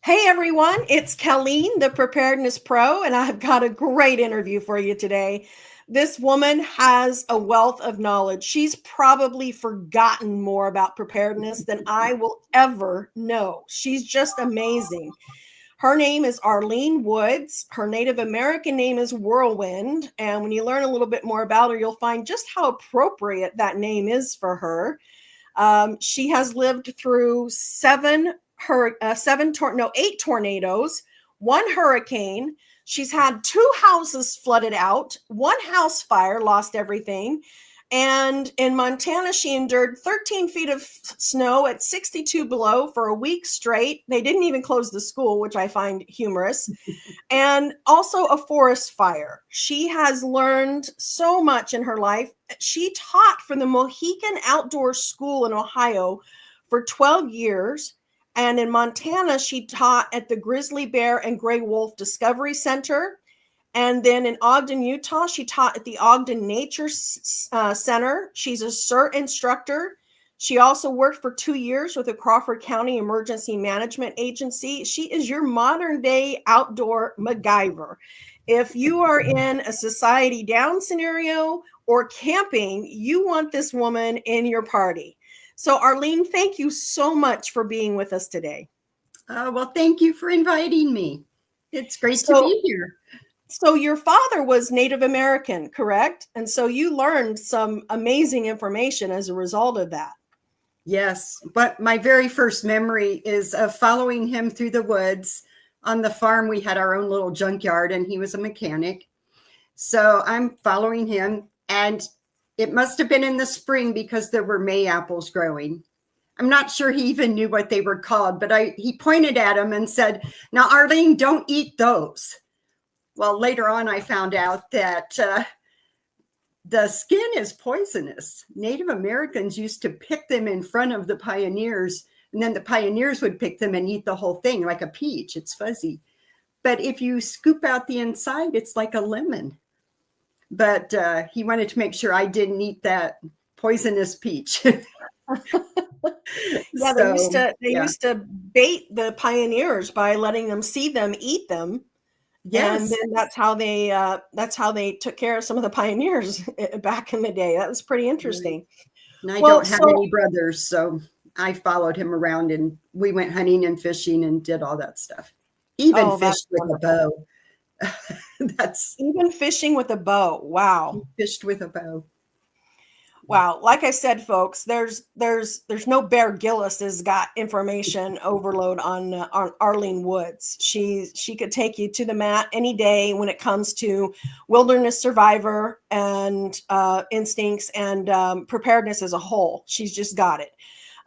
Hey everyone, it's Colleen, the Preparedness Pro, and I've got a great interview for you today. This woman has a wealth of knowledge. She's probably forgotten more about preparedness than I will ever know. She's just amazing. Her name is Arlene Woods. Her Native American name is Whirlwind. And when you learn a little bit more about her, you'll find just how appropriate that name is for her. She has lived through eight tornadoes, one hurricane. She's had two houses flooded out, one house fire, lost everything. And in Montana, she endured 13 feet of snow at 62 below for a week straight. They didn't even close the school, which I find humorous. And also a forest fire. She has learned so much in her life. She taught for the Mohican Outdoor School in Ohio for 12 years. And in Montana, she taught at the Grizzly Bear and Gray Wolf Discovery Center. And then in Ogden, Utah, she taught at the Ogden Nature Center. She's a CERT instructor. She also worked for 2 years with the Crawford County Emergency Management Agency. She is your modern day outdoor MacGyver. If you are in a society down scenario or camping, you want this woman in your party. So Arlene, thank you so much for being with us today. Well, thank you for inviting me. It's great to be here. So your father was Native American, correct? And so you learned some amazing information as a result of that. Yes, but my very first memory is of following him through the woods. On the farm, we had our own little junkyard, and he was a mechanic. So I'm following him, and it must have been in the spring because there were May apples growing. I'm not sure he even knew what they were called, but he pointed at them and said, "Now, Arlene, don't eat those." Well, later on, I found out that the skin is poisonous. Native Americans used to pick them in front of the pioneers, and then the pioneers would pick them and eat the whole thing like a peach. It's fuzzy. But if you scoop out the inside, it's like a lemon. But he wanted to make sure I didn't eat that poisonous peach. Yeah, they used to bait the pioneers by letting them see them eat them. Yes. And then that's how they took care of some of the pioneers back in the day. That was pretty interesting. And I don't have any brothers, so I followed him around and we went hunting and fishing and did all that stuff. Even fished with a bow. Even fishing with a bow. Wow. Fished with a bow. Wow. Like I said, folks, there's no Bear Gillis has got information overload on Arlene Woods. She could take you to the mat any day when it comes to wilderness survivor and instincts and preparedness as a whole. She's just got it.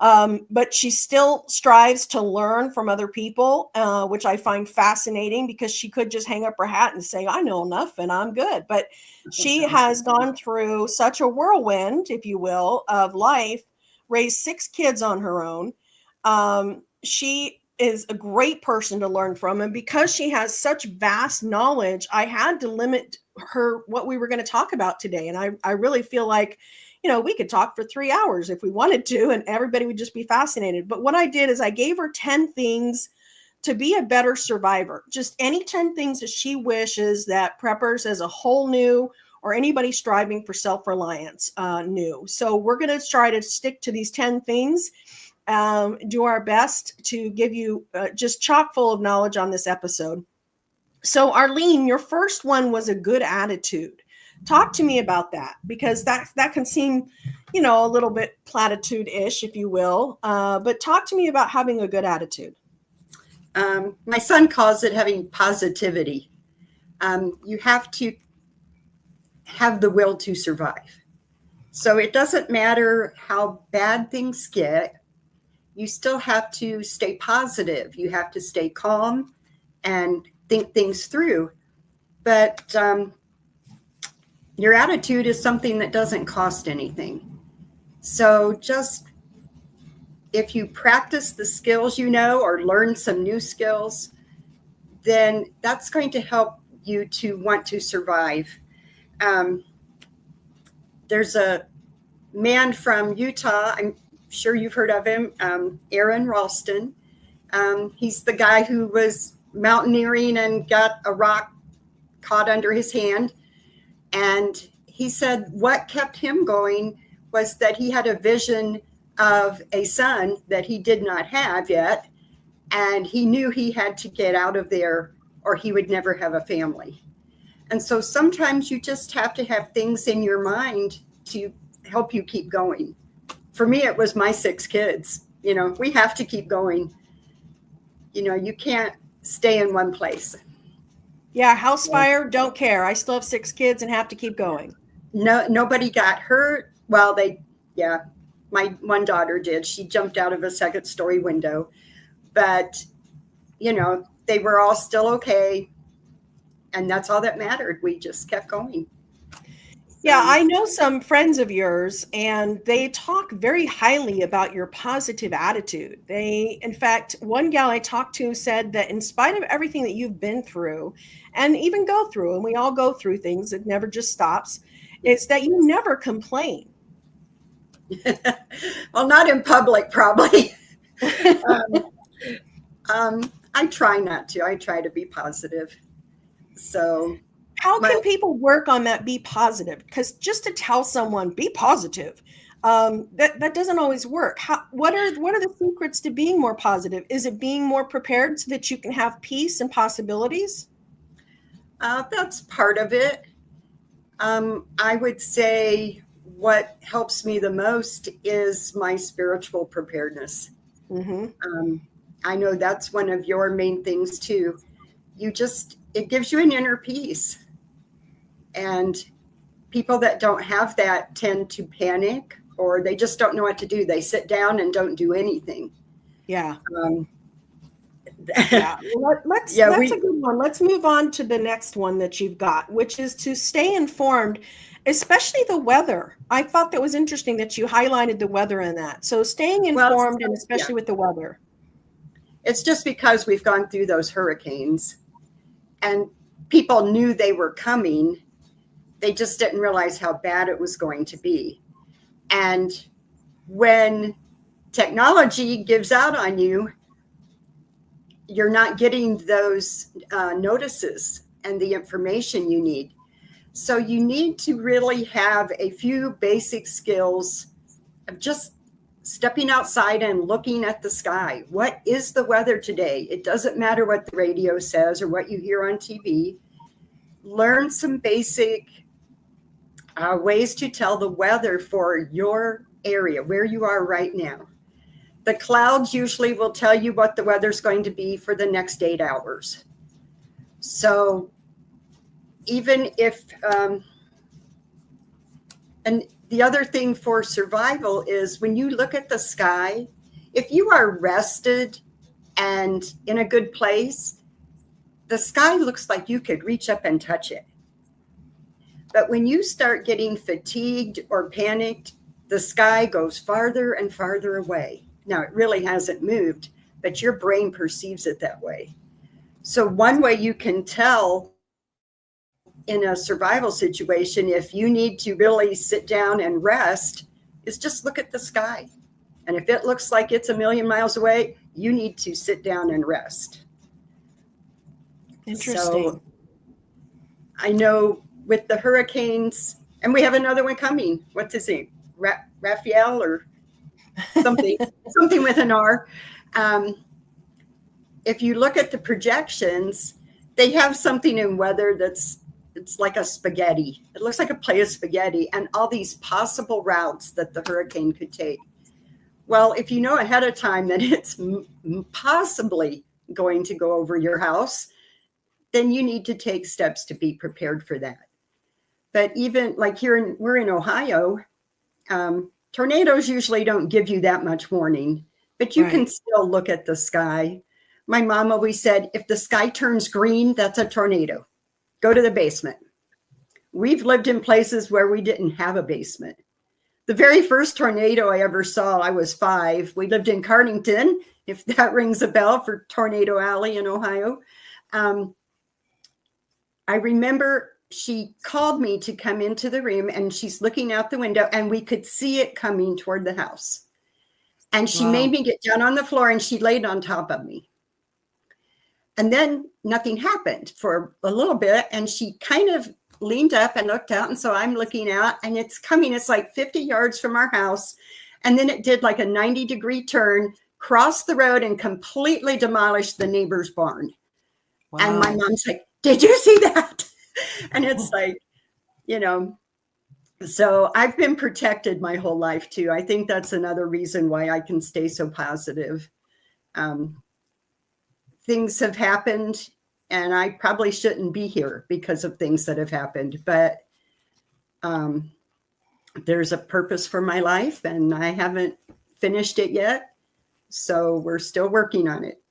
But she still strives to learn from other people, which I find fascinating because she could just hang up her hat and say, I know enough and I'm good. But she has gone through such a whirlwind, if you will, of life, raised 6 kids on her own. She is a great person to learn from. And because she has such vast knowledge, I had to limit her what we were going to talk about today. And I really feel like, we could talk for 3 hours if we wanted to, and everybody would just be fascinated. But what I did is I gave her 10 things to be a better survivor. Just any 10 things that she wishes that preppers as a whole knew, or anybody striving for self-reliance knew. So we're going to try to stick to these 10 things, do our best to give you just chock full of knowledge on this episode. So Arlene, your first one was a good attitude. Talk to me about that, because that can seem, a little bit platitude-ish, if you will. But talk to me about having a good attitude. My son calls it having positivity. You have to have the will to survive. So it doesn't matter how bad things get. You still have to stay positive. You have to stay calm and think things through. But your attitude is something that doesn't cost anything. So just if you practice the skills or learn some new skills, then that's going to help you to want to survive. There's a man from Utah, I'm sure you've heard of him, Aaron Ralston, He's the guy who was mountaineering and got a rock caught under his hand. And he said what kept him going was that he had a vision of a son that he did not have yet. And he knew he had to get out of there or he would never have a family. And so sometimes you just have to have things in your mind to help you keep going. For me, it was my 6 kids. You know, we have to keep going. You know, you can't stay in one place. Yeah, house fire, don't care. I still have 6 kids and have to keep going. No, nobody got hurt. Well, my one daughter did. She jumped out of a 2nd-story window. But, you know, they were all still okay. And that's all that mattered. We just kept going. Yeah, I know some friends of yours, and they talk very highly about your positive attitude. In fact, one gal I talked to said that in spite of everything that you've been through and even go through, and we all go through things, it never just stops, it's that you never complain. Well, not in public, probably. I try not to. I try to be positive. So how can people work on that be positive? Because just to tell someone be positive, that doesn't always work. What are the secrets to being more positive? Is it being more prepared so that you can have peace and possibilities? That's part of it. I would say what helps me the most is my spiritual preparedness. Mm-hmm. I know that's one of your main things too. It gives you an inner peace. And people that don't have that tend to panic, or they just don't know what to do. They sit down and don't do anything. Yeah. Yeah. That's a good one. Let's move on to the next one that you've got, which is to stay informed, especially the weather. I thought that was interesting that you highlighted the weather in that. So staying informed, and especially with the weather. It's just because we've gone through those hurricanes and people knew they were coming. They just didn't realize how bad it was going to be. And when technology gives out on you, you're not getting those notices and the information you need. So you need to really have a few basic skills of just stepping outside and looking at the sky. What is the weather today? It doesn't matter what the radio says or what you hear on TV. Learn some basic ways to tell the weather for your area, where you are right now. The clouds usually will tell you what the weather's going to be for the next 8 hours. So even if, and the other thing for survival is when you look at the sky, if you are rested and in a good place, the sky looks like you could reach up and touch it. But when you start getting fatigued or panicked, the sky goes farther and farther away. Now, it really hasn't moved, but your brain perceives it that way. So one way you can tell in a survival situation, if you need to really sit down and rest, is just look at the sky. And if it looks like it's a million miles away, you need to sit down and rest. Interesting. So I know with the hurricanes, and we have another one coming. What's his name? Raphael or something, something with an R. If you look at the projections, they have something in weather it's like a spaghetti. It looks like a plate of spaghetti and all these possible routes that the hurricane could take. Well, if you know ahead of time that it's possibly going to go over your house, then you need to take steps to be prepared for that. But even like we're in Ohio, tornadoes usually don't give you that much warning, but you can still look at the sky. My mom always said, if the sky turns green, that's a tornado. Go to the basement. We've lived in places where we didn't have a basement. The very first tornado I ever saw, I was 5. We lived in Cardington, if that rings a bell, for Tornado Alley in Ohio. I remember she called me to come into the room and she's looking out the window and we could see it coming toward the house. And she Wow. made me get down on the floor, and she laid on top of me. And then nothing happened for a little bit. And she kind of leaned up and looked out. And so I'm looking out, and it's coming. It's like 50 yards from our house. And then it did like a 90-degree turn, crossed the road, and completely demolished the neighbor's barn. Wow. And my mom's like, "Did you see that?" And it's like, you know, so I've been protected my whole life too. I think that's another reason why I can stay so positive. Things have happened, and I probably shouldn't be here because of things that have happened, but there's a purpose for my life, and I haven't finished it yet. So we're still working on it.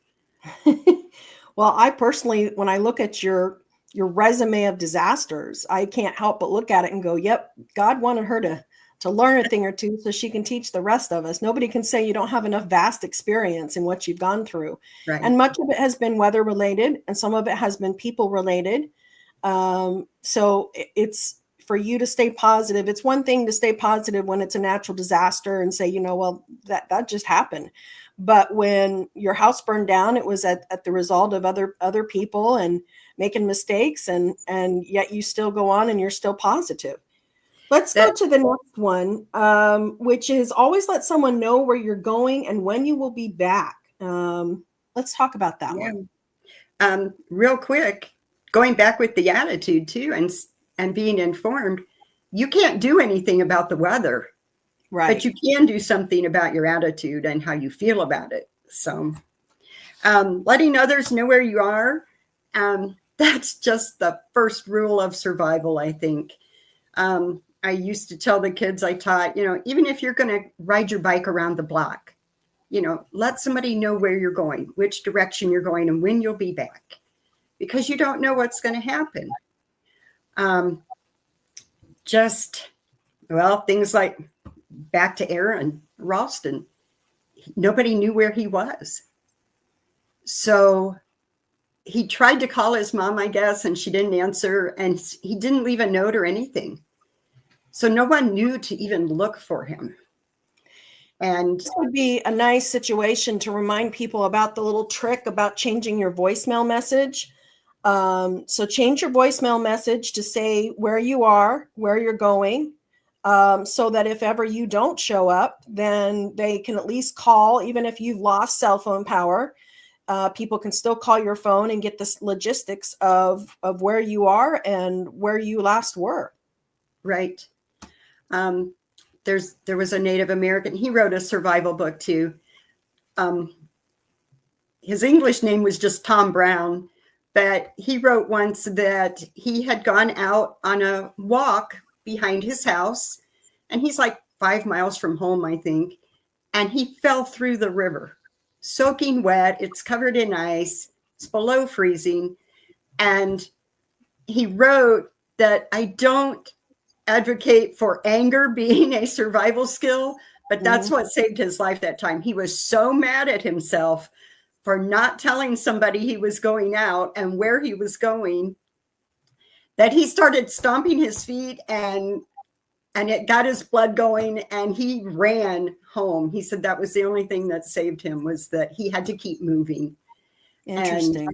Well, I personally, when I look at your resume of disasters, I can't help but look at it and go, yep, God wanted her to learn a thing or two so she can teach the rest of us. Nobody can say you don't have enough vast experience in what you've gone through. Right. And much of it has been weather related, and some of it has been people related. So it's for you to stay positive. It's one thing to stay positive when it's a natural disaster and say, you know, well, that just happened. But when your house burned down, it was at the result of other people and making mistakes, and yet you still go on and you're still positive. Let's go to the next one, which is always let someone know where you're going and when you will be back. Let's talk about that one. Real quick, going back with the attitude too, and being informed, you can't do anything about the weather. Right. But you can do something about your attitude and how you feel about it. So letting others know where you are, that's just the first rule of survival, I think. I used to tell the kids I taught, you know, even if you're going to ride your bike around the block, you know, let somebody know where you're going, which direction you're going, and when you'll be back, because you don't know what's going to happen. Things like back to Aaron Ralston, nobody knew where he was. So he tried to call his mom, I guess, and she didn't answer, and he didn't leave a note or anything. So no one knew to even look for him. And this would be a nice situation to remind people about the little trick about changing your voicemail message. So change your voicemail message to say where you are, where you're going, so that if ever you don't show up, then they can at least call, even if you've lost cell phone power. People can still call your phone and get the logistics of where you are and where you last were. Right. There was a Native American, he wrote a survival book too. His English name was just Tom Brown, but he wrote once that he had gone out on a walk behind his house, and he's like 5 miles from home, I think, and he fell through the river, soaking wet. It's covered in ice. It's below freezing. And he wrote that I don't advocate for anger being a survival skill, but that's what saved his life that time. He was so mad at himself for not telling somebody he was going out and where he was going that he started stomping his feet, and it got his blood going, and he ran home. He said that was the only thing that saved him, was that he had to keep moving. Interesting.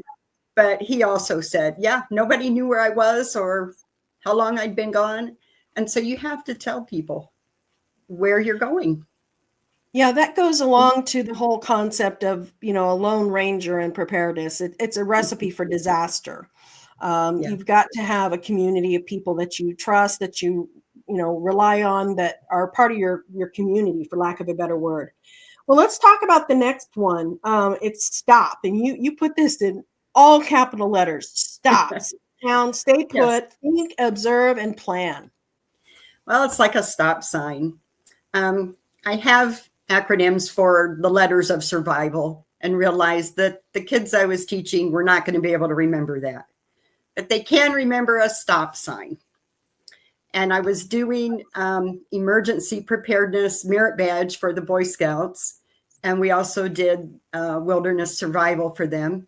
But he also said, yeah, nobody knew where I was or how long I'd been gone. And so you have to tell people where you're going. Yeah, that goes along to the whole concept of, you know, a lone ranger and preparedness. It's a recipe for disaster. You've got to have a community of people that you trust, that you rely on, that are part of your community, for lack of a better word. Well, let's talk about the next one. It's stop. And you put this in all capital letters. Stop. Sit down, stay put, think, observe, and plan. Well, it's like a stop sign. I have acronyms for the letters of survival, and realized that the kids I was teaching were not going to be able to remember that. But they can remember a stop sign. And I was doing emergency preparedness merit badge for the Boy Scouts. And we also did wilderness survival for them.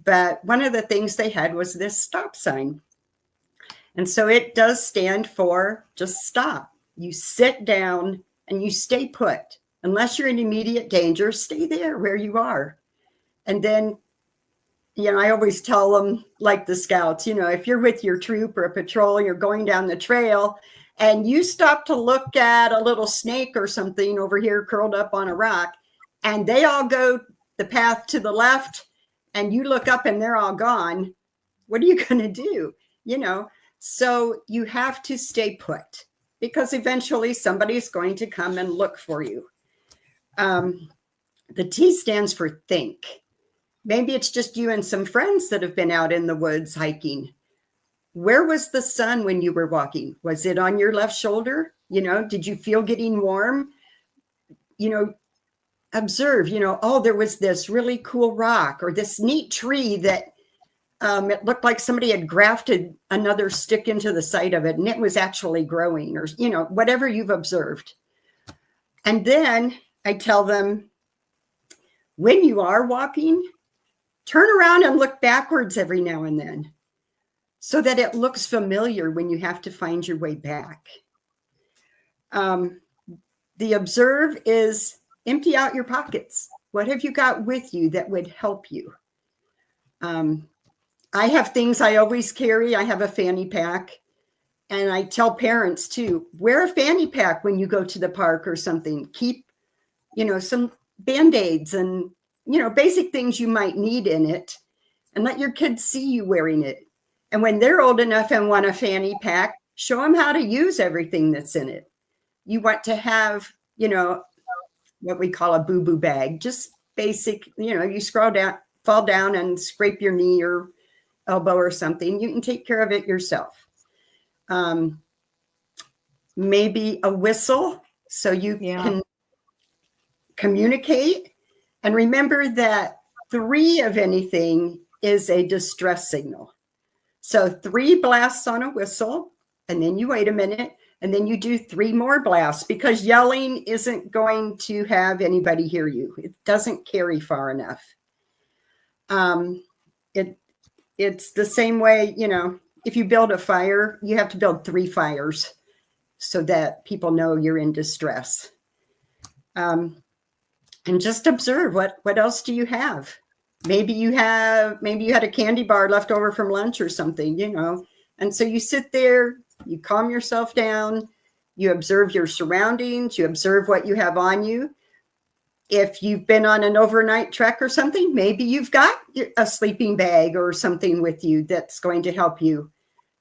But one of the things they had was this stop sign. And so it does stand for just stop. You sit down and you stay put Unless you're in immediate danger, stay there where you are. And then, I always tell them, like the scouts, if you're with your troop or a patrol, you're going down the trail and you stop to look at a little snake or something over here curled up on a rock, and they all go the path to the left, and you look up and they're all gone, what are you going to do? So you have to stay put, because eventually somebody's going to come and look for you. The T stands for think. Maybe it's just you and some friends that have been out in the woods hiking. Where was the sun when you were walking? Was it on your left shoulder? Did you feel getting warm? Observe, oh, there was this really cool rock or this neat tree that it looked like somebody had grafted another stick into the side of it and it was actually growing, or, whatever you've observed. And then I tell them, when you are walking, turn around and look backwards every now and then so that it looks familiar when you have to find your way back. The observe is empty out your pockets. What have you got with you that would help you? I have things I always carry. I have a fanny pack. And I tell parents too, wear a fanny pack when you go to the park or something. Keep, some Band-Aids and, basic things you might need in it, and let your kids see you wearing it. And when they're old enough and want a fanny pack, show them how to use everything that's in it. You want to have, what we call a boo-boo bag, just basic, you fall down and scrape your knee or elbow or something. You can take care of it yourself. Maybe a whistle so you can communicate. And remember that 3 of anything is a distress signal. So 3 blasts on a whistle, and then you wait a minute, and then you do 3 more blasts, because yelling isn't going to have anybody hear you. It doesn't carry far enough. It's the same way, if you build a fire, you have to build 3 fires so that people know you're in distress. And just observe what else do you have? Maybe you had a candy bar left over from lunch or something, and so you sit there, you calm yourself down, you observe your surroundings, you observe what you have on you. If you've been on an overnight trek or something, maybe you've got a sleeping bag or something with you that's going to help you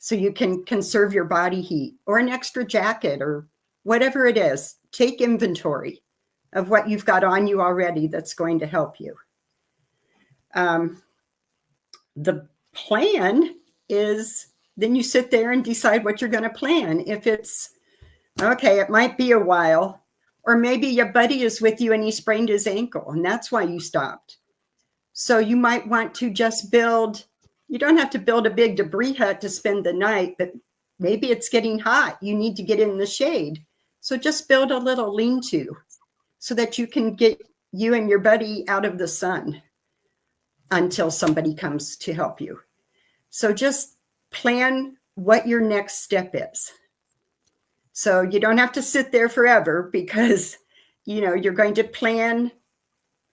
so you can conserve your body heat, or an extra jacket or whatever it is. Take inventory of what you've got on you already that's going to help you. The plan is, then you sit there and decide what you're going to plan. If it's, okay, it might be a while, or maybe your buddy is with you and he sprained his ankle and that's why you stopped. So you might want to just you don't have to build a big debris hut to spend the night, but maybe it's getting hot. You need to get in the shade. So just build a little lean-to so that you can get you and your buddy out of the sun until somebody comes to help you. So just plan what your next step is. So you don't have to sit there forever, because, you're going to plan.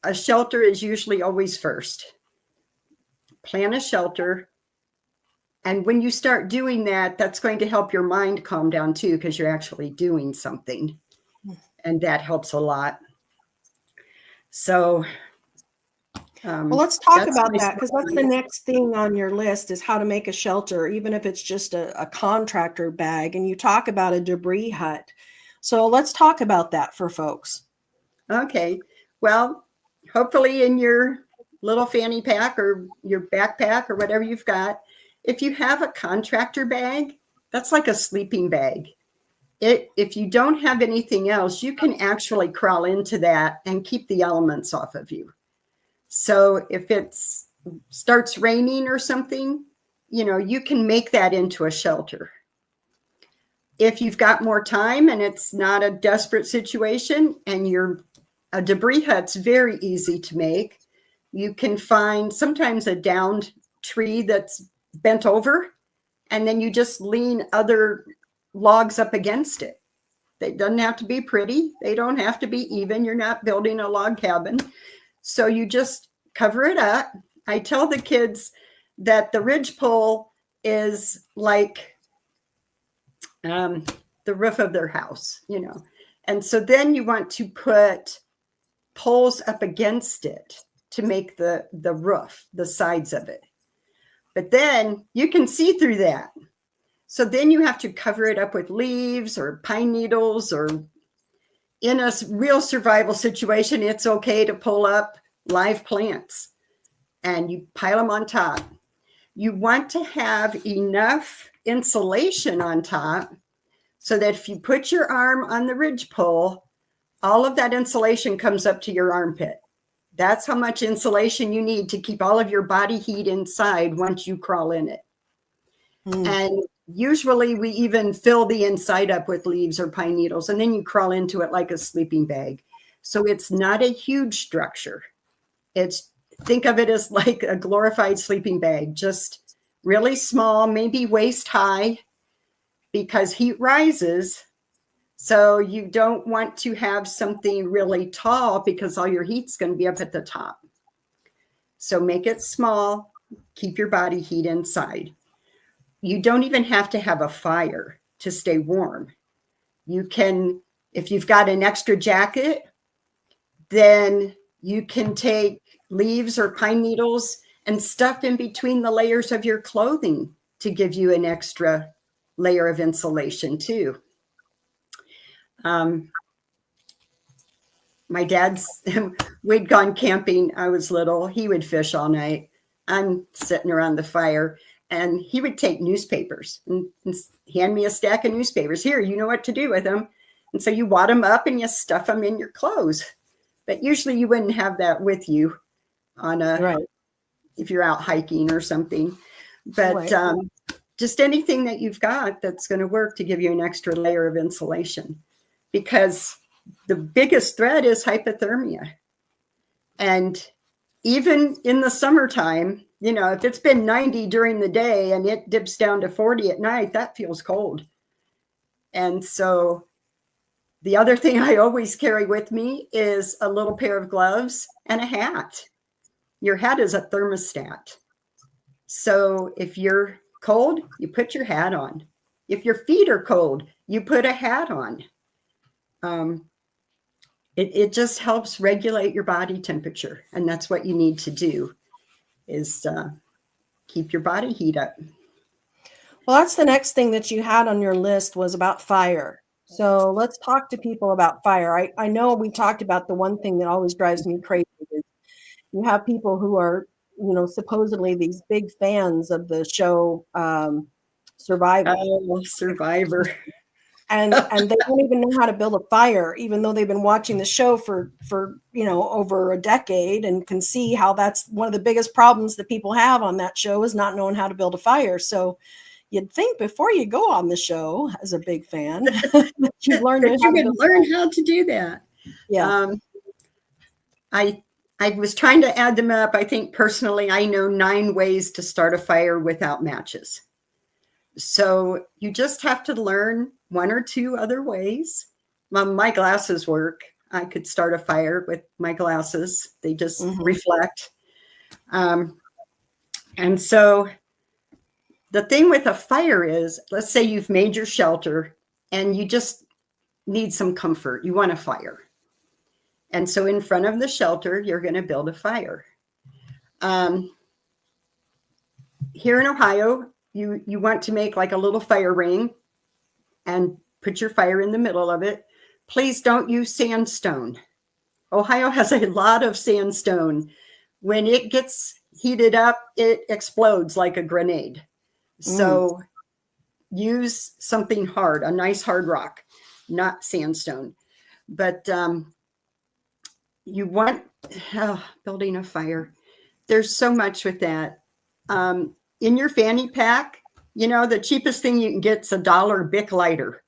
A shelter is usually always first. Plan a shelter. And when you start doing that, that's going to help your mind calm down too, because you're actually doing something. And that helps a lot. So, well, let's talk about that, because that's the next thing on your list, is how to make a shelter, even if it's just a contractor bag. And you talk about a debris hut. So let's talk about that for folks. Okay. Well, hopefully in your little fanny pack or your backpack or whatever you've got, if you have a contractor bag, that's like a sleeping bag. If you don't have anything else, you can actually crawl into that and keep the elements off of you. So if it starts raining or something, you can make that into a shelter. If you've got more time and it's not a desperate situation, and a debris hut's very easy to make, you can find sometimes a downed tree that's bent over, and then you just lean other logs up against it. They doesn't have to be pretty. They don't have to be even. You're not building a log cabin. So you just cover it up. I tell the kids that the ridgepole is like the roof of their house, you know. And so then you want to put poles up against it to make the roof, the sides of it. But then you can see through that. So then you have to cover it up with leaves or pine needles, or in a real survival situation, it's okay to pull up live plants and you pile them on top. You want to have enough insulation on top so that if you put your arm on the ridgepole, all of that insulation comes up to your armpit. That's how much insulation you need to keep all of your body heat inside once you crawl in it. And usually we even fill the inside up with leaves or pine needles, and then you crawl into it like a sleeping bag. So it's not a huge structure. Think of it as like a glorified sleeping bag, just really small, maybe waist high, because heat rises. So you don't want to have something really tall because all your heat's going to be up at the top. So make it small, keep your body heat inside. You don't even have to have a fire to stay warm. You can, if you've got an extra jacket, then you can take leaves or pine needles and stuff in between the layers of your clothing to give you an extra layer of insulation too. My dad's, we'd gone camping. I was little. He would fish all night. I'm sitting around the fire, and he would take newspapers and hand me a stack of newspapers. Here, you know what to do with them. And so you wad them up and you stuff them in your clothes. But usually you wouldn't have that with you on if you're out hiking or something. But just anything that you've got that's going to work to give you an extra layer of insulation, because the biggest threat is hypothermia. And even in the summertime, you know, if it's been 90 during the day and it dips down to 40 at night, that feels cold. And so the other thing I always carry with me is a little pair of gloves and a hat. Your hat is a thermostat. So if you're cold, you put your hat on. If your feet are cold, you put a hat on. It just helps regulate your body temperature. And that's what you need to do, is keep your body heat up. Well, that's the next thing that you had on your list, was about fire. So let's talk to people about fire. I know we talked about the one thing that always drives me crazy is you have people who are, you know, supposedly these big fans of the show Survivor. Oh, Survivor. And they don't even know how to build a fire, even though they've been watching the show for you know, over a decade, and can see how that's one of the biggest problems that people have on that show, is not knowing how to build a fire. So you'd think before you go on the show as a big fan, you'd learn how to do that. Yeah. I was trying to add them up. I think personally, I know 9 ways to start a fire without matches. So you just have to learn 1 or 2 other ways. My glasses work. I could start a fire with my glasses. They just reflect. And so the thing with a fire is, let's say you've made your shelter and you just need some comfort. You want a fire. And so in front of the shelter, you're going to build a fire. Here in Ohio, you want to make like a little fire ring and put your fire in the middle of it. Please don't use sandstone. Ohio has a lot of sandstone. When it gets heated up, it explodes like a grenade. So use something hard, a nice hard rock, not sandstone. But you want building a fire. There's so much with that. In your fanny pack, you know, the cheapest thing you can get is a $1 Bic lighter.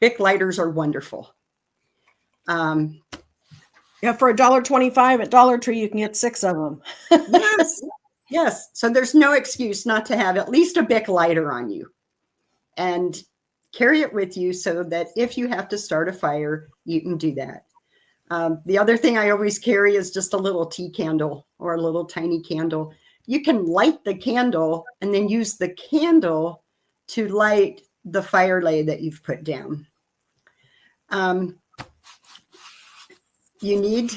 Bic lighters are wonderful. Yeah, for $1.25 at Dollar Tree, you can get 6 of them. Yes. So there's no excuse not to have at least a Bic lighter on you. And carry it with you so that if you have to start a fire, you can do that. The other thing I always carry is just a little tea candle or a little tiny candle. You can light the candle and then use the candle to light the fire lay that you've put down. You need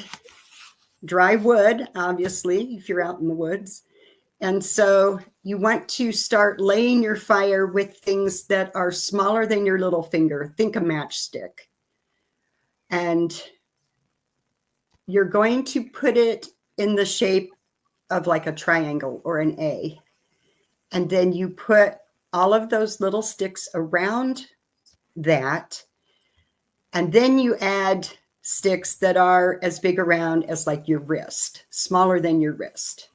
dry wood, obviously, if you're out in the woods. And so you want to start laying your fire with things that are smaller than your little finger. Think a matchstick. And you're going to put it in the shape of like a triangle or an A. And then you put all of those little sticks around that. And then you add sticks that are as big around as like your wrist, smaller than your wrist.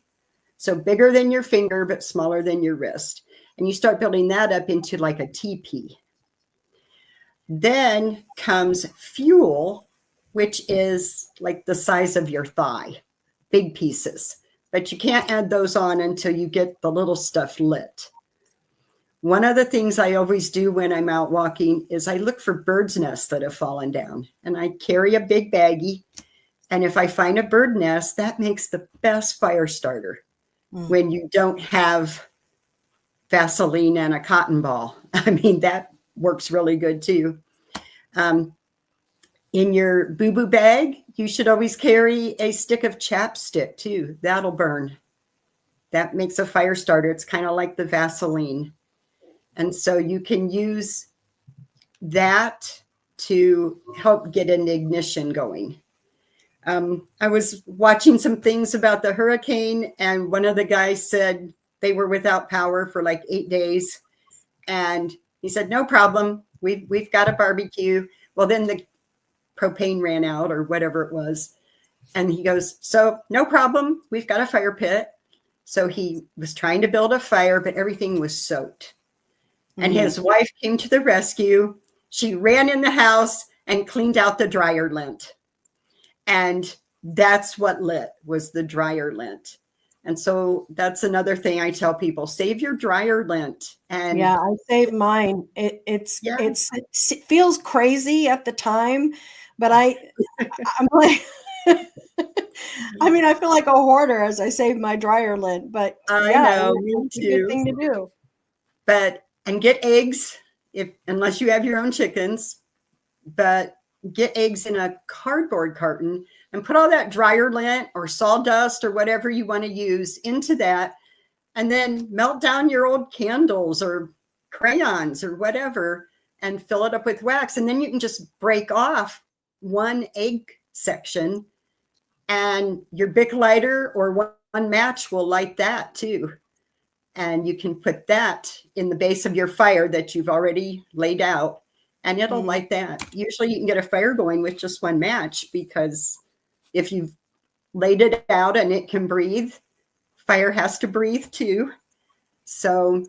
So bigger than your finger, but smaller than your wrist. And you start building that up into like a teepee. Then comes fuel, which is like the size of your thigh, big pieces. But you can't add those on until you get the little stuff lit. One of the things I always do when I'm out walking is I look for birds' nests that have fallen down. And I carry a big baggie. And if I find a bird nest, that makes the best fire starter when you don't have Vaseline and a cotton ball. I mean, that works really good too. In your boo-boo bag, you should always carry a stick of chapstick too. That'll burn. That makes a fire starter. It's kind of like the Vaseline. And so you can use that to help get an ignition going. I was watching some things about the hurricane, and one of the guys said they were without power for like 8 days. And he said, no problem. We've got a barbecue. Well, then the propane ran out or whatever it was. And he goes, so no problem. We've got a fire pit. So he was trying to build a fire, but everything was soaked. And his wife came to the rescue. She ran in the house and cleaned out the dryer lint. And that's what lit, was the dryer lint. And so that's another thing I tell people, save your dryer lint. And yeah, I saved mine. It feels crazy at the time, but I'm like, I mean, I feel like a hoarder as I save my dryer lint, but I know, me it's a good thing to do. And get eggs, unless you have your own chickens, but get eggs in a cardboard carton and put all that dryer lint or sawdust or whatever you want to use into that. And then melt down your old candles or crayons or whatever and fill it up with wax. And then you can just break off one egg section and your Bic lighter or one match will light that too. And you can put that in the base of your fire that you've already laid out, and it'll light that. Usually you can get a fire going with just one match, because if you've laid it out and it can breathe, fire has to breathe too. So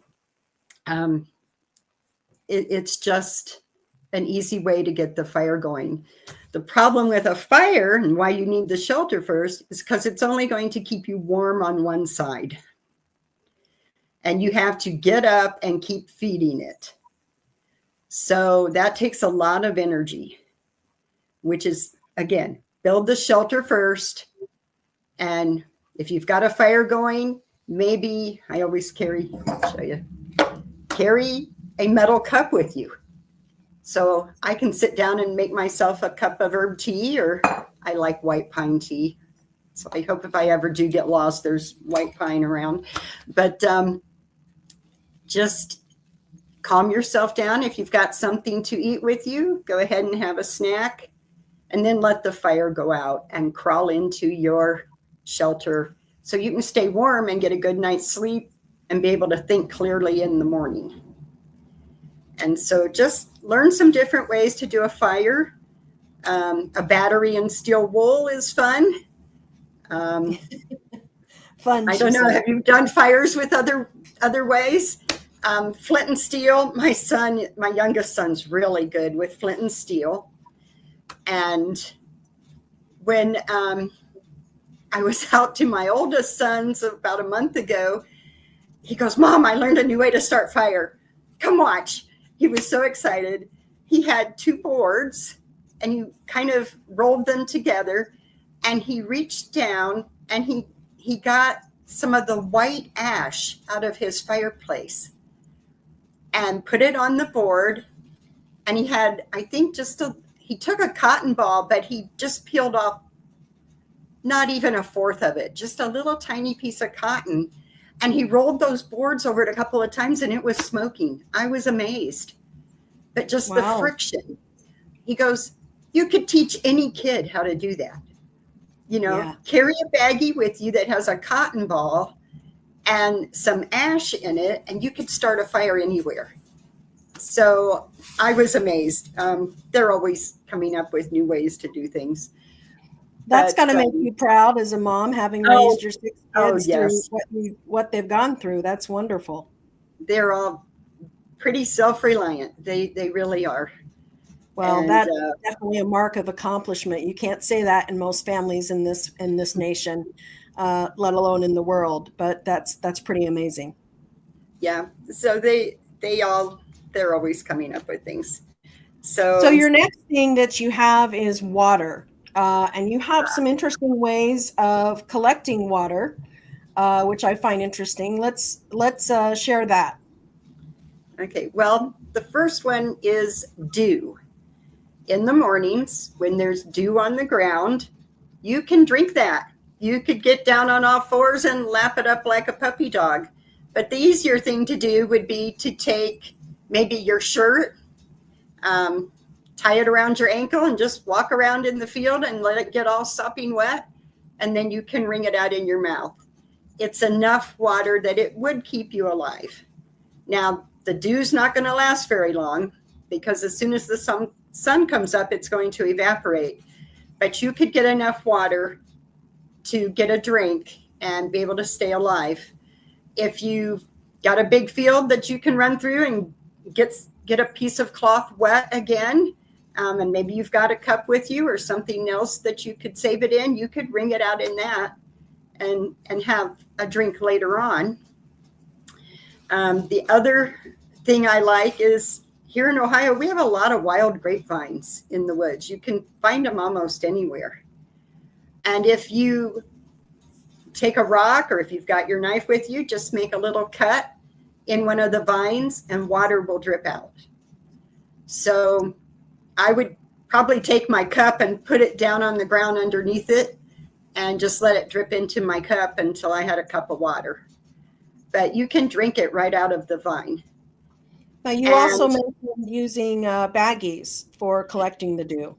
it's just an easy way to get the fire going. The problem with a fire, and why you need the shelter first, is because it's only going to keep you warm on one side. And you have to get up and keep feeding it. So that takes a lot of energy, which is, again, build the shelter first. And if you've got a fire going, maybe I always carry a metal cup with you. So I can sit down and make myself a cup of herb tea, or I like white pine tea. So I hope if I ever do get lost, there's white pine around. But just calm yourself down. If you've got something to eat with you, go ahead and have a snack, and then let the fire go out and crawl into your shelter so you can stay warm and get a good night's sleep and be able to think clearly in the morning. And so just learn some different ways to do a fire. A battery and steel wool is fun. Fun. I don't know. Have you done fires with other ways? Flint and steel. My youngest son's really good with flint and steel. And when I was out to my oldest son's about a month ago, he goes, Mom, I learned a new way to start fire. Come watch. he was so excited. He had 2 boards and he kind of rolled them together, and he reached down and he got some of the white ash out of his fireplace and put it on the board. And he had, I think, he took a cotton ball, but he just peeled off not even a fourth of it, just a little tiny piece of cotton. And he rolled those boards over it a couple of times and it was smoking. I was amazed. But just the friction. He goes, you could teach any kid how to do that. You know, carry a baggie with you that has a cotton ball and some ash in it, and you could start a fire anywhere. So I was amazed. They're always coming up with new ways to do things. That's got to make you proud as a mom, having raised your 6 kids through what they've gone through. That's wonderful. They're all pretty self-reliant. They really are. Well, that's definitely a mark of accomplishment. You can't say that in most families in this nation, let alone in the world. But that's pretty amazing. Yeah. So they're always coming up with things. So your next thing that you have is water, and you have some interesting ways of collecting water, which I find interesting. Let's share that. Okay. Well, the first one is dew. In the mornings, when there's dew on the ground, you can drink that. You could get down on all fours and lap it up like a puppy dog. But the easier thing to do would be to take maybe your shirt, tie it around your ankle and just walk around in the field and let it get all sopping wet. And then you can wring it out in your mouth. It's enough water that it would keep you alive. Now, the dew's not going to last very long, because as soon as the sun comes up, it's going to evaporate. But you could get enough water to get a drink and be able to stay alive. If you've got a big field that you can run through and get a piece of cloth wet again, and maybe you've got a cup with you or something else that you could save it in, you could wring it out in that and have a drink later on. The other thing I like is, here in Ohio, we have a lot of wild grapevines in the woods. You can find them almost anywhere. And if you take a rock, or if you've got your knife with you, just make a little cut in one of the vines and water will drip out. So I would probably take my cup and put it down on the ground underneath it and just let it drip into my cup until I had a cup of water. But you can drink it right out of the vine. Now, you also mentioned using baggies for collecting the dew.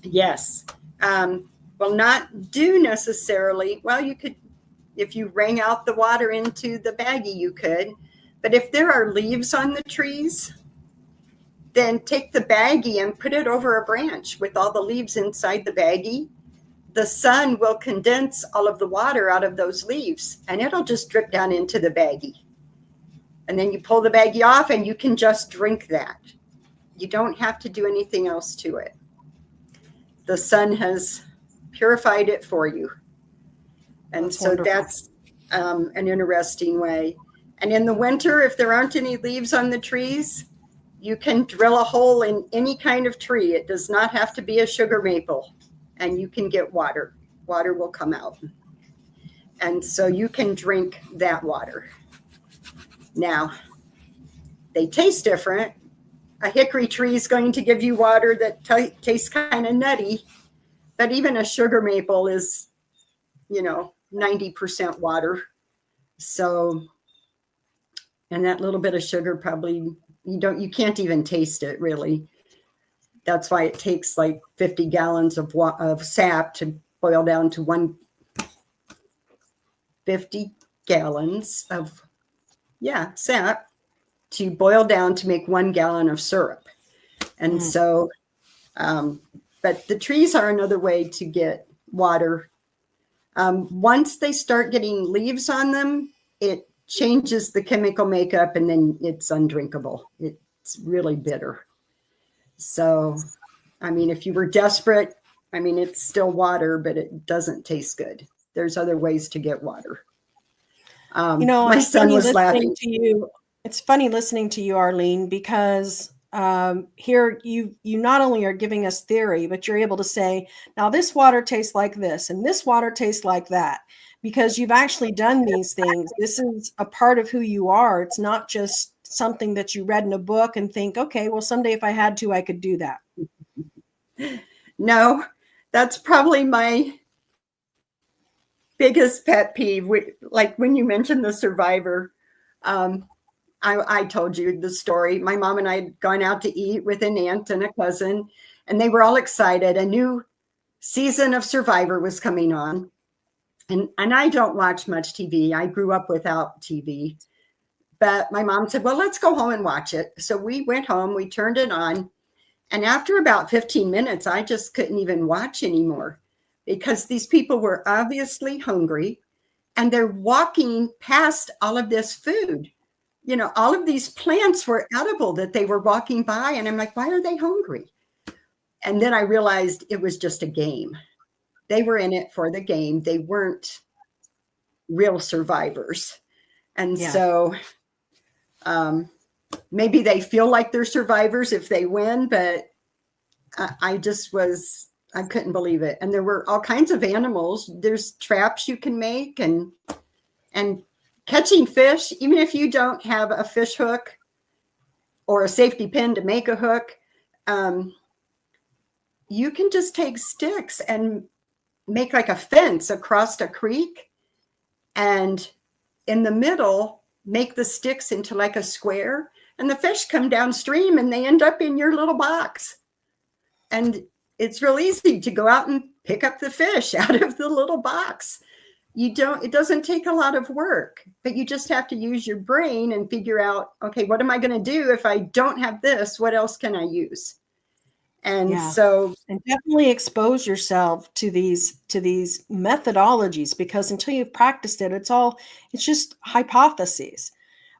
Yes. Well, not dew necessarily. Well, you could, if you wring out the water into the baggie, you could. But if there are leaves on the trees, then take the baggie and put it over a branch with all the leaves inside the baggie. The sun will condense all of the water out of those leaves, and it'll just drip down into the baggie. And then you pull the baggie off and you can just drink that. You don't have to do anything else to it. The sun has purified it for you. And that's so wonderful. That's an interesting way. And in the winter, if there aren't any leaves on the trees, you can drill a hole in any kind of tree. It does not have to be a sugar maple. And you can get water. Water will come out. And so you can drink that water. Now, they taste different. A hickory tree is going to give you water that tastes kind of nutty, but even a sugar maple is, 90% water. So, and that little bit of sugar probably, you can't even taste it really. That's why it takes like 50 gallons of sap to boil down to 50 gallons of sap to boil down to make 1 gallon of syrup. And so, but the trees are another way to get water. Once they start getting leaves on them, it changes the chemical makeup and then it's undrinkable. It's really bitter. So, if you were desperate, it's still water, but it doesn't taste good. There's other ways to get water. My son was laughing. It's funny listening to you, Arlene, because here you not only are giving us theory, but you're able to say, now this water tastes like this and this water tastes like that, because you've actually done these things. This is a part of who you are. It's not just something that you read in a book and think, okay, well, someday if I had to, I could do that. No, that's probably my biggest pet peeve. Like when you mentioned the survivor, I told you the story. My mom and I had gone out to eat with an aunt and a cousin, and they were all excited. A new season of Survivor was coming on. And I don't watch much TV. I grew up without TV. But my mom said, well, let's go home and watch it. So we went home, we turned it on. And after about 15 minutes, I just couldn't even watch anymore because these people were obviously hungry and they're walking past all of this food. You know, all of these plants were edible that they were walking by. And I'm like, why are they hungry? And then I realized it was just a game. They were in it for the game. They weren't real survivors. And so maybe they feel like they're survivors if they win, but I couldn't believe it. And there were all kinds of animals. There's traps you can make and catching fish, even if you don't have a fish hook or a safety pin to make a hook, you can just take sticks and make like a fence across a creek, and in the middle, make the sticks into like a square, and the fish come downstream and they end up in your little box. And it's real easy to go out and pick up the fish out of the little box. It doesn't take a lot of work, but you just have to use your brain and figure out, okay, what am I going to do if I don't have this? What else can I use? And and definitely expose yourself to these methodologies, because until you've practiced it, it's just hypotheses,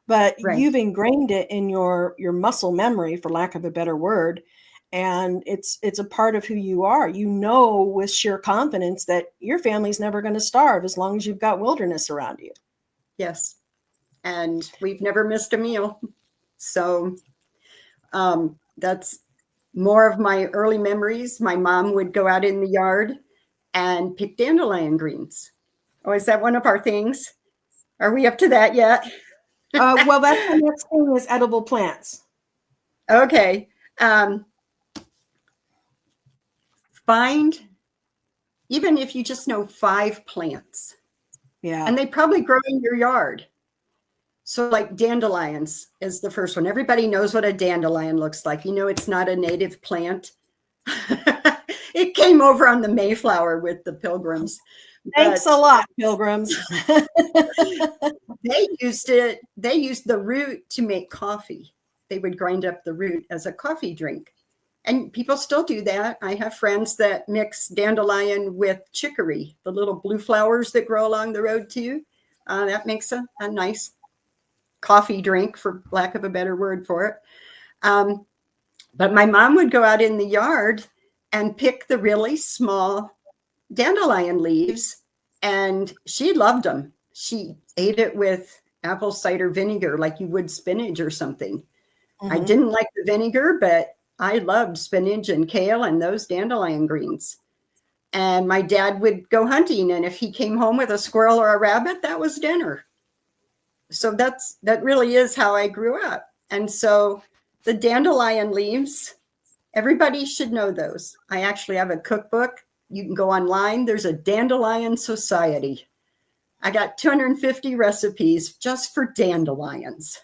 but you've ingrained it in your muscle memory, for lack of a better word. And it's a part of who you are. You know, with sheer confidence that your family's never going to starve as long as you've got wilderness around you. Yes. And we've never missed a meal. So that's more of my early memories. My mom would go out in the yard and pick dandelion greens. Oh, is that one of our things? Are we up to that yet? Well, that's the next thing is edible plants. Okay. Find, even if you just know 5 plants. Yeah. And they probably grow in your yard. So like dandelions is the first one. Everybody knows what a dandelion looks like. You know, it's not a native plant. It came over on the Mayflower with the Pilgrims. Thanks a lot, Pilgrims. They used the root to make coffee. They would grind up the root as a coffee drink. And people still do that. I have friends that mix dandelion with chicory, the little blue flowers that grow along the road too. That makes a nice coffee drink, for lack of a better word for it. But my mom would go out in the yard and pick the really small dandelion leaves, and she loved them. She ate it with apple cider vinegar like you would spinach or something. Mm-hmm. I didn't like the vinegar, but I loved spinach and kale and those dandelion greens. And my dad would go hunting, and if he came home with a squirrel or a rabbit, that was dinner. So that really is how I grew up. And so the dandelion leaves, everybody should know those. I actually have a cookbook. You can go online. There's a Dandelion Society. I got 250 recipes just for dandelions.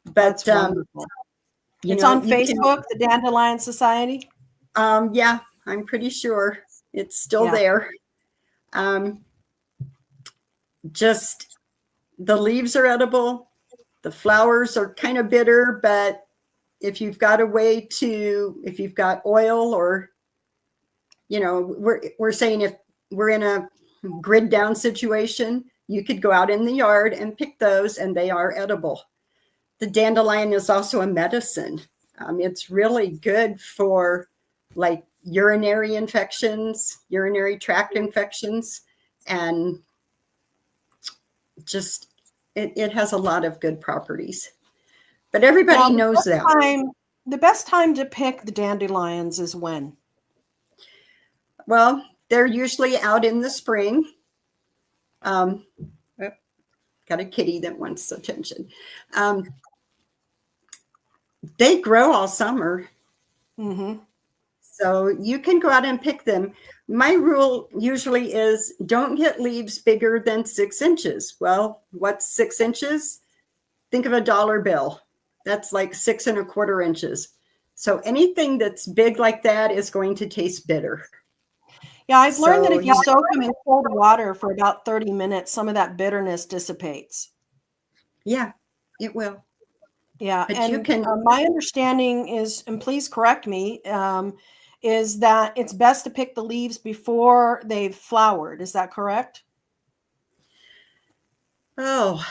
But it's on Facebook, the Dandelion Society. Yeah, I'm pretty sure it's still there. Just the leaves are edible. The flowers are kind of bitter, but if you've got oil, or, you know, we're saying if we're in a grid down situation, you could go out in the yard and pick those, and they are edible. The dandelion is also a medicine. It's really good for like urinary infections, urinary tract infections, and just it has a lot of good properties. But everybody knows that. The best time to pick the dandelions is when? Well, they're usually out in the spring. Got a kitty that wants attention. They grow all summer. Mm-hmm. So you can go out and pick them. My rule usually is don't get leaves bigger than 6 inches. Well, what's 6 inches? Think of a dollar bill. That's like 6¼ inches. So anything that's big like that is going to taste bitter. Yeah, I've learned that So if you soak them in cold water for about 30 minutes, some of that bitterness dissipates. yeah, it will. Yeah, But you and can, my understanding is, and please correct me, is that it's best to pick the leaves before they've flowered. Is that correct? oh,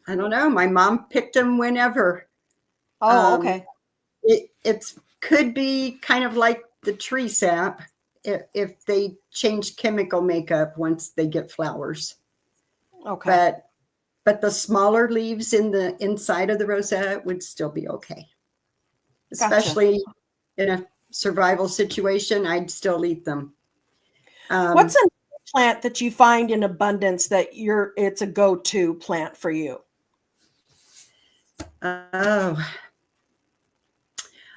I don't know. My mom picked them whenever. Oh, Um, okay. it could be kind of like the tree sap if they change chemical makeup once they get flowers. Okay. But the smaller leaves in the inside of the rosette would still be okay. Especially in a survival situation, I'd still eat them. What's a plant that you find in abundance that it's a go-to plant for you? Oh,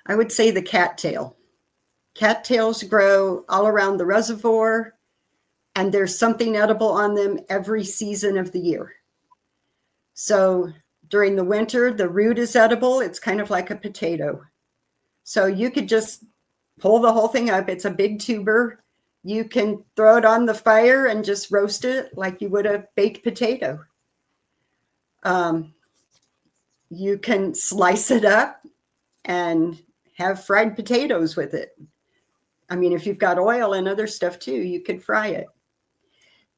I would say the cattail. Cattails grow all around the reservoir, and there's something edible on them every season of the year. So during the winter, the root is edible. It's kind of like a potato. So you could just pull the whole thing up. It's a big tuber. You can throw it on the fire and just roast it like you would a baked potato. You can slice it up and have fried potatoes with it. I mean, if you've got oil and other stuff too, you could fry it.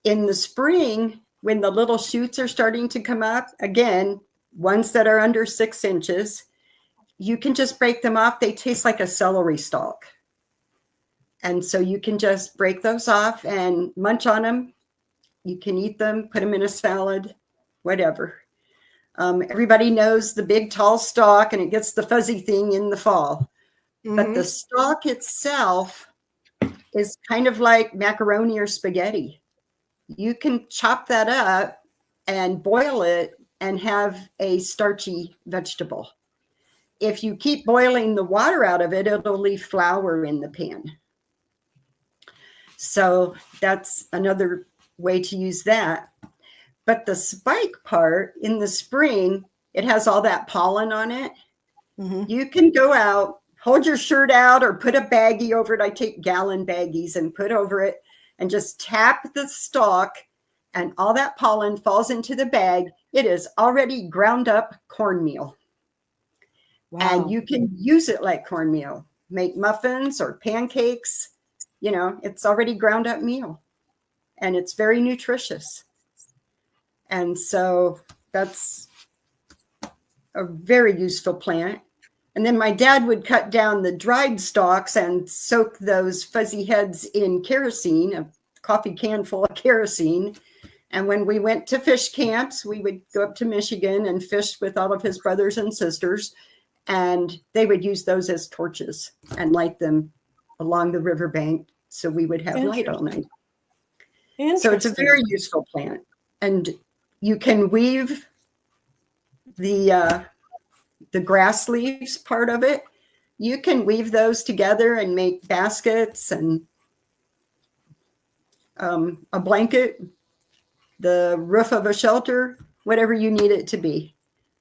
In the spring, when the little shoots are starting to come up, again, ones that are under 6 inches, you can just break them off. They taste like a celery stalk. And so you can just break those off and munch on them. You can eat them, put them in a salad, whatever. Everybody knows the big tall stalk, and it gets the fuzzy thing in the fall. Mm-hmm. But the stalk itself is kind of like macaroni or spaghetti. You can chop that up and boil it and have a starchy vegetable. If you keep boiling the water out of it, it'll leave flour in the pan. So that's another way to use that. But the spike part in the spring, it has all that pollen on it. Mm-hmm. You can go out, hold your shirt out, or put a baggie over it. I take gallon baggies and put over it and just tap the stalk, and all that pollen falls into the bag. It is already ground up cornmeal. Wow. And you can use it like cornmeal, make muffins or pancakes. You know, it's already ground up meal, and it's very nutritious. And so that's a very useful plant. And then my dad would cut down the dried stalks and soak those fuzzy heads in kerosene, a coffee can full of kerosene. And when we went to fish camps, we would go up to Michigan and fish with all of his brothers and sisters. And they would use those as torches and light them along the riverbank. So we would have light all night. So it's a very useful plant. And you can weave the grass leaves part of it. You can weave those together and make baskets and a blanket, the roof of a shelter, whatever you need it to be.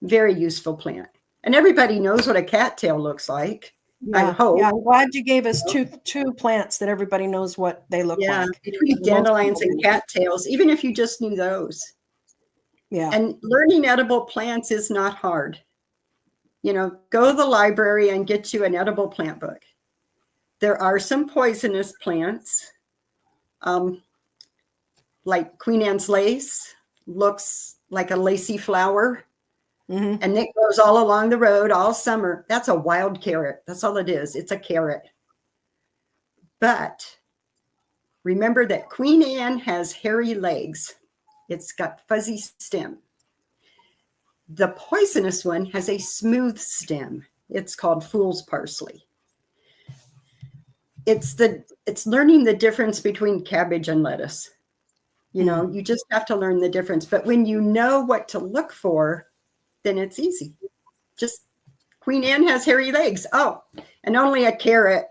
Very useful plant. And everybody knows what a cattail looks like. Yeah, I hope. Yeah, I'm glad you gave us two plants that everybody knows what they look like. Between dandelions and cattails, even if you just knew those. Yeah. And learning edible plants is not hard. You know, go to the library and get you an edible plant book. There are some poisonous plants, like Queen Anne's lace, looks like a lacy flower. Mm-hmm. And it grows all along the road all summer. That's a wild carrot. That's all it is. It's a carrot. But remember that Queen Anne has hairy legs. It's got fuzzy stem. The poisonous one has a smooth stem. It's called fool's parsley. It's learning the difference between cabbage and lettuce. You know, you just have to learn the difference. But when you know what to look for, then it's easy. Just Queen Anne has hairy legs. Oh, and only a carrot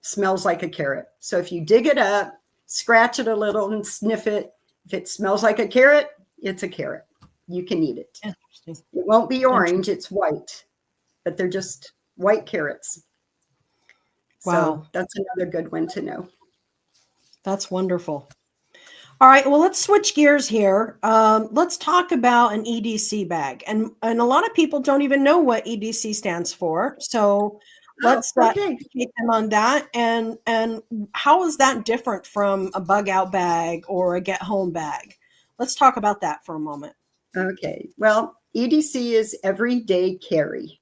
smells like a carrot. So if you dig it up, scratch it a little and sniff it, if it smells like a carrot, it's a carrot. You can eat it. It won't be orange, it's white, but they're just white carrots. Wow. So that's another good one to know. That's wonderful. All right, well, let's switch gears here. Let's talk about an EDC bag. And a lot of people don't even know what EDC stands for. So let's educate them on that. And how is that different from a bug out bag or a get home bag? Let's talk about that for a moment. Okay, well, EDC is everyday carry.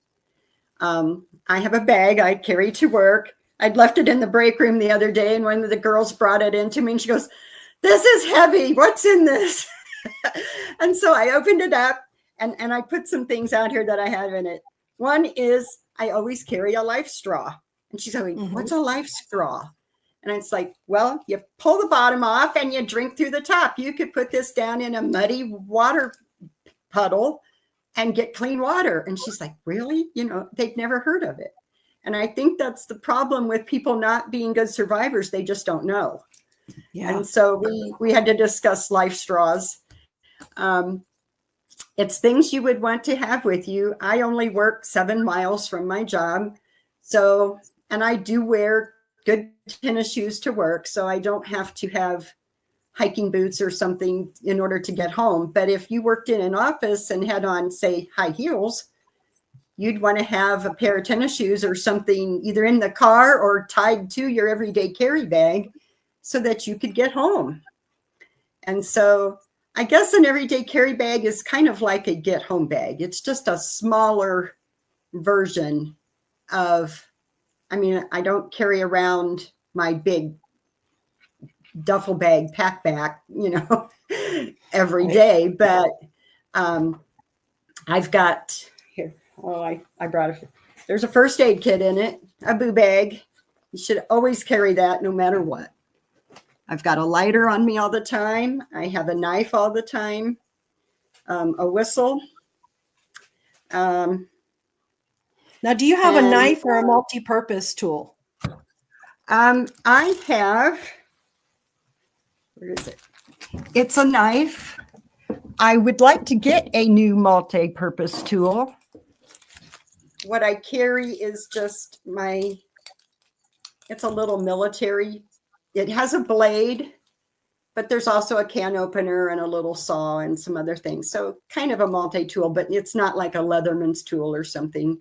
I have a bag I carry to work. I'd left it in the break room the other day, and one of the girls brought it in to me, and she goes, "This is heavy. What's in this?" And so I opened it up, and I put some things out here that I have in it. One is I always carry a life straw. And she's going, "What's a life straw?" And it's like, well, you pull the bottom off and you drink through the top. You could put this down in a muddy water puddle and get clean water. And she's like, "Really?" You know, they've never heard of it. And I think that's the problem with people not being good survivors. They just don't know. Yeah. And so we had to discuss life straws. It's things you would want to have with you. I only work 7 miles from my job. So, and I do wear good tennis shoes to work. So I don't have to have hiking boots or something in order to get home. But if you worked in an office and had on, say, high heels, you'd want to have a pair of tennis shoes or something either in the car or tied to your everyday carry bag so that you could get home. And so I guess an everyday carry bag is kind of like a get home bag. It's just a smaller version of, I mean, I don't carry around my big duffel bag, pack back, you know, every day, but I've got here. Oh, I brought it. There's a first aid kit in it, a boo bag. You should always carry that no matter what. I've got a lighter on me all the time. I have a knife all the time, a whistle. Now, do you have a knife or a multi-purpose tool? I have, where is it? It's a knife. I would like to get a new multi-purpose tool. What I carry is just it's a little military. It has a blade, but there's also a can opener and a little saw and some other things. So kind of a multi-tool, but it's not like a Leatherman's tool or something.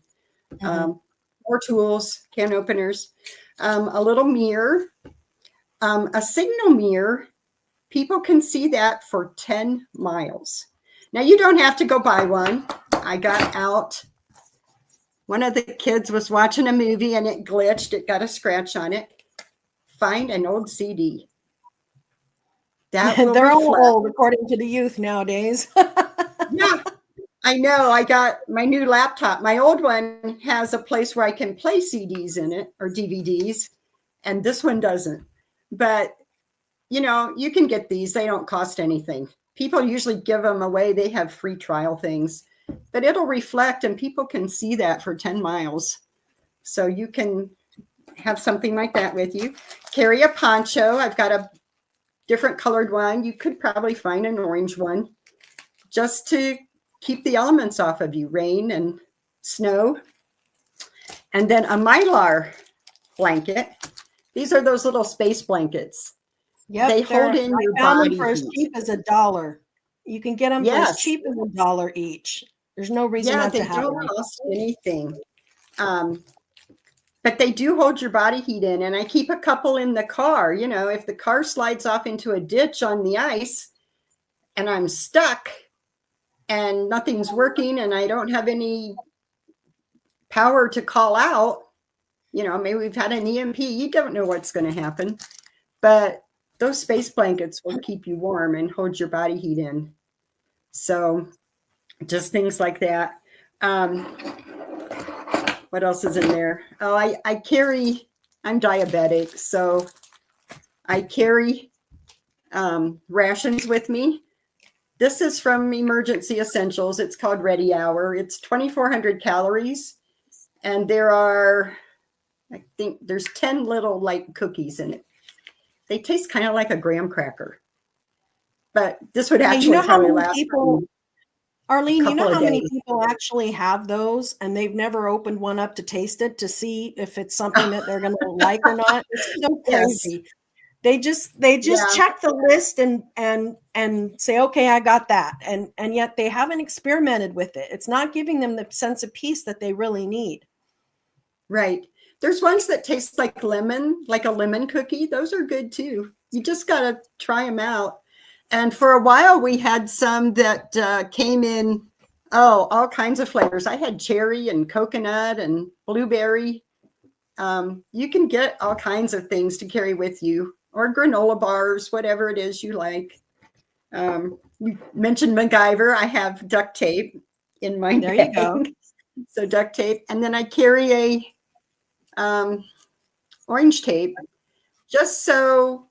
More tools, can openers, a little mirror, a signal mirror. People can see that for 10 miles. Now you don't have to go buy one. I got out. One of the kids was watching a movie and it glitched. It got a scratch on it. Find an old CD. They're all old, according to the youth nowadays. Yeah, I know. I got my new laptop. My old one has a place where I can play CDs in it or DVDs, and this one doesn't. But, you know, you can get these. They don't cost anything. People usually give them away. They have free trial things. But it'll reflect, and people can see that for 10 miles. So you can have something like that with you. Carry a poncho. I've got a different colored one. You could probably find an orange one just to keep the elements off of you, rain and snow. And then a Mylar blanket. These are those little space blankets. Yep, they hold in your body for as cheap as $1. You can get them for as cheap as $1 each. There's no reason not to have them. Yeah, they don't cost anything. But they do hold your body heat in. And I keep a couple in the car. You know, if the car slides off into a ditch on the ice and I'm stuck and nothing's working and I don't have any power to call out, you know, maybe we've had an EMP. You don't know what's going to happen. But those space blankets will keep you warm and hold your body heat in. So just things like that. What What else is in there? Oh, I carry, I'm diabetic, so I carry rations with me. This is from Emergency Essentials. It's called Ready Hour. It's 2,400 calories. And there are, I think there's 10 little like cookies in it. They taste kind of like a graham cracker. But this would actually probably last people, Arlene, you know how many days. people actually have those and they've never opened one up to taste it to see if it's something that they're going to like or not? It's so crazy. Yes. They just check the list and say, okay, I got that. And yet they haven't experimented with it. It's not giving them the sense of peace that they really need. Right. There's ones that taste like lemon, like a lemon cookie. Those are good too. You just got to try them out. And for a while we had some that came in, all kinds of flavors. I had cherry and coconut and blueberry. You can get all kinds of things to carry with you, or granola bars, whatever it is you like. You mentioned MacGyver. I have duct tape in my bag. You go. So duct tape. And then I carry a orange tape just so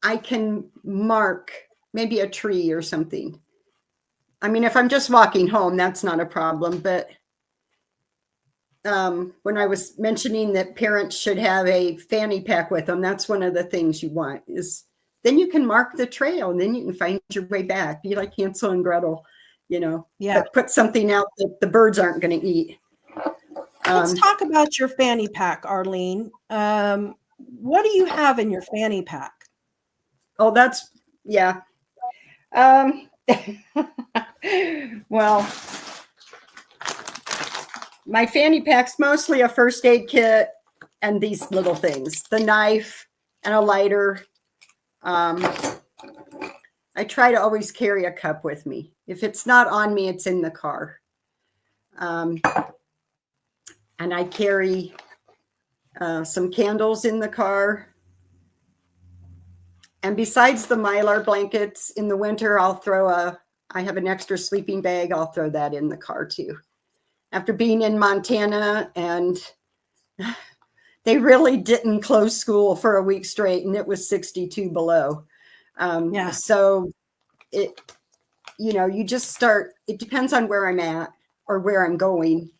I can mark maybe a tree or something. I mean, if I'm just walking home, that's not a problem. But when I was mentioning that parents should have a fanny pack with them, that's one of the things you want, is then you can mark the trail and then you can find your way back. Be like Hansel and Gretel, but put something out that the birds aren't going to eat. Let's talk about your fanny pack, Arlene. What do you have in your fanny pack? Oh, that's, yeah. Well, my fanny pack's mostly a first aid kit and these little things, the knife and a lighter. I try to always carry a cup with me. If it's not on me, it's in the car. And I carry some candles in the car. And besides the Mylar blankets in the winter, I have an extra sleeping bag. I'll throw that in the car too. After being in Montana, and they really didn't close school for a week straight, and it was 62 below. So you just start, it depends on where I'm at or where I'm going,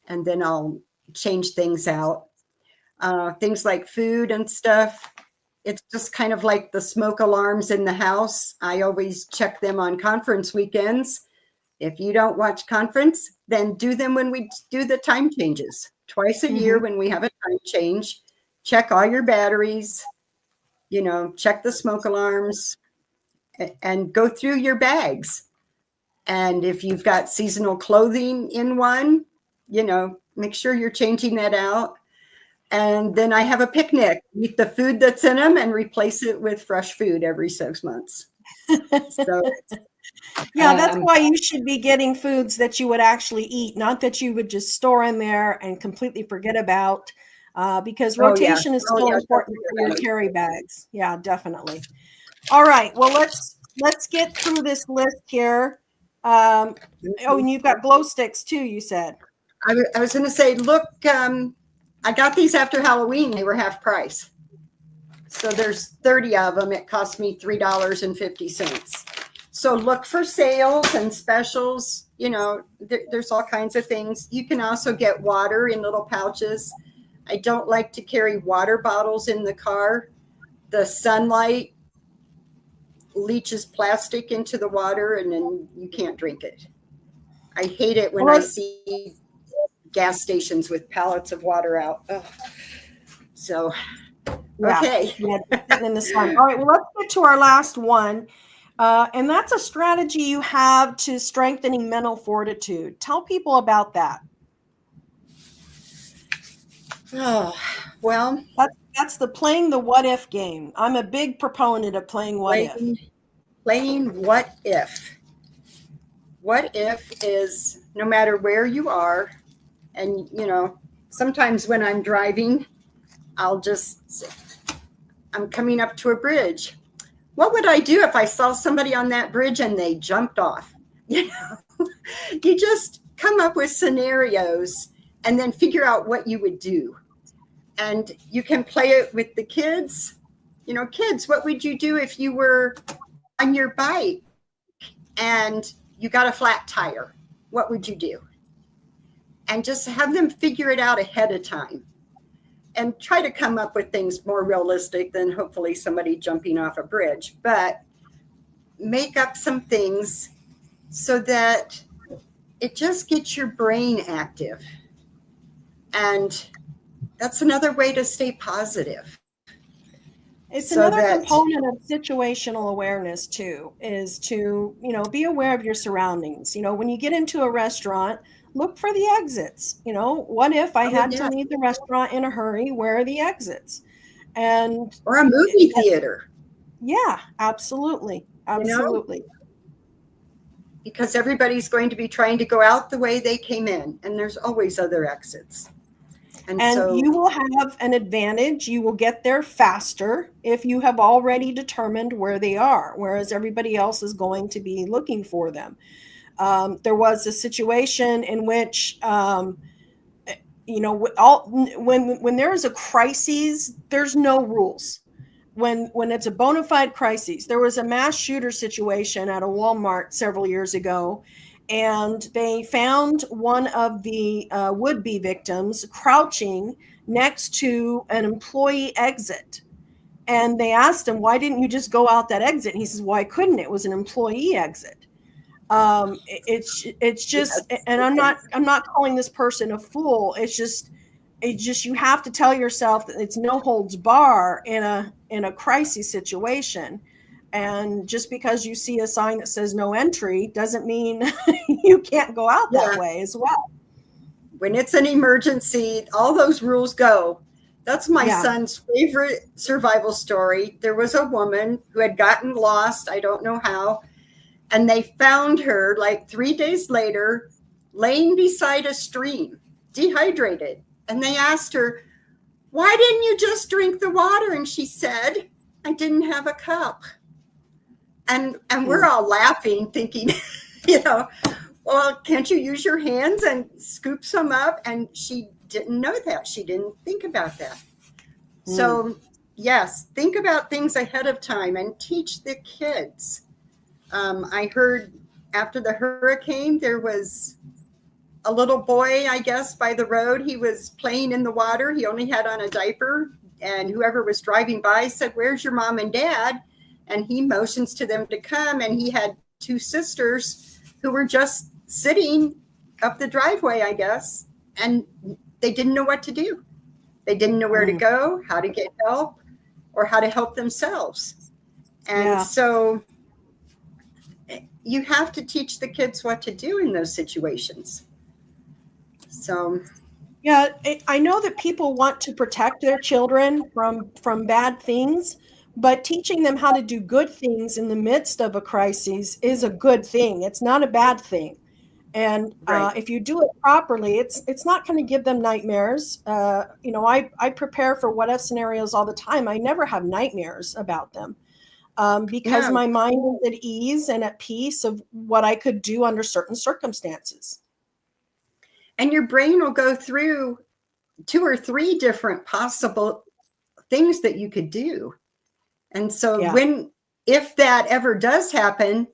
and then I'll change things out. Things like food and stuff. It's just kind of like the smoke alarms in the house. I always check them on conference weekends. If you don't watch conference, then do them when we do the time changes. Twice a year when we have a time change, check all your batteries, check the smoke alarms, and go through your bags. And if you've got seasonal clothing in one, make sure you're changing that out. And then I have a picnic, eat the food that's in them and replace it with fresh food every 6 months. So, that's why you should be getting foods that you would actually eat, not that you would just store in there and completely forget about, because rotation is still important for your carry bags. Yeah, definitely. All right. Well, let's get through this list here. And you've got glow sticks too, you said. I was going to say, look, I got these after Halloween. They were half price. So there's 30 of them. It cost me $3.50. So look for sales and specials. There's all kinds of things. You can also get water in little pouches. I don't like to carry water bottles in the car. The sunlight leaches plastic into the water and then you can't drink it. I hate it when I see gas stations with pallets of water out. Ugh. So, okay. In the sun. All right, well, let's get to our last one. And that's a strategy you have to strengthening mental fortitude. Tell people about that. Oh, well. That's the playing the what if game. I'm a big proponent of playing what if. Playing what if. What if is no matter where you are, and, sometimes when I'm driving, I'm coming up to a bridge. What would I do if I saw somebody on that bridge and they jumped off? You just come up with scenarios and then figure out what you would do. And you can play it with the kids. You know, kids, what would you do if you were on your bike and you got a flat tire? What would you do? And just have them figure it out ahead of time and try to come up with things more realistic than hopefully somebody jumping off a bridge, but make up some things so that it just gets your brain active. And that's another way to stay positive. It's so another component of situational awareness too, is to, you know, be aware of your surroundings. You know, when you get into a restaurant, look for the exits. You know, what if I had to leave the restaurant in a hurry? Where are the exits? And or a movie theater. Yeah, absolutely. Absolutely. You know? Because everybody's going to be trying to go out the way they came in, and there's always other exits. And so you will have an advantage. You will get there faster if you have already determined where they are, whereas everybody else is going to be looking for them. There was a situation in which, you know, when there is a crisis, there's no rules. When it's a bona fide crisis, there was a mass shooter situation at a Walmart several years ago, and they found one of the would-be victims crouching next to an employee exit. And they asked him, why didn't you just go out that exit? And he says, well, I couldn't. It was an employee exit. It's just, and I'm not calling this person a fool. It's just you have to tell yourself that it's no holds bar in a crisis situation. And just because you see a sign that says no entry doesn't mean you can't go out that way as well. When it's an emergency, all those rules go. That's my son's favorite survival story. There was a woman who had gotten lost, I don't know how, and they found her like 3 days later, laying beside a stream, dehydrated. And they asked her, why didn't you just drink the water? And she said, I didn't have a cup. And we're all laughing, thinking, you know, well, can't you use your hands and scoop some up? And she didn't know that. She didn't think about that. So, yes, think about things ahead of time and teach the kids. I heard after the hurricane, there was a little boy, I guess, by the road. He was playing in the water. He only had on a diaper. And whoever was driving by said, where's your mom and dad? And he motions to them to come. And he had 2 sisters who were just sitting up the driveway, I guess. And they didn't know what to do. They didn't know where to go, how to get help, or how to help themselves. And so you have to teach the kids what to do in those situations. So, yeah, I know that people want to protect their children from bad things, but teaching them how to do good things in the midst of a crisis is a good thing. It's not a bad thing. And if you do it properly, it's not going to give them nightmares. You know, I prepare for what if scenarios all the time. I never have nightmares about them because my mind is at ease and at peace of what I could do under certain circumstances. And your brain will go through 2 or 3 different possible things that you could do. And so if that ever does happen,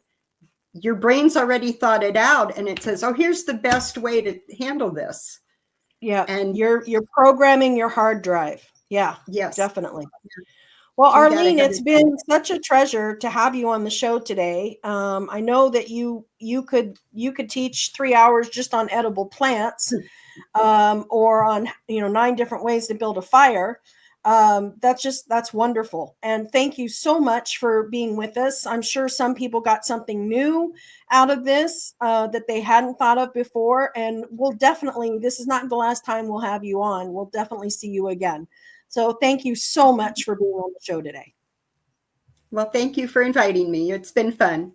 your brain's already thought it out and it says, oh, here's the best way to handle this. Yeah. And you're programming your hard drive. Yeah. Yes, definitely. Well, Arlene, it's been such a treasure to have you on the show today. I know that you could teach 3 hours just on edible plants, or on 9 different ways to build a fire. That's wonderful. And thank you so much for being with us. I'm sure some people got something new out of this that they hadn't thought of before. And this is not the last time we'll have you on. We'll definitely see you again. So thank you so much for being on the show today. Well, thank you for inviting me. It's been fun.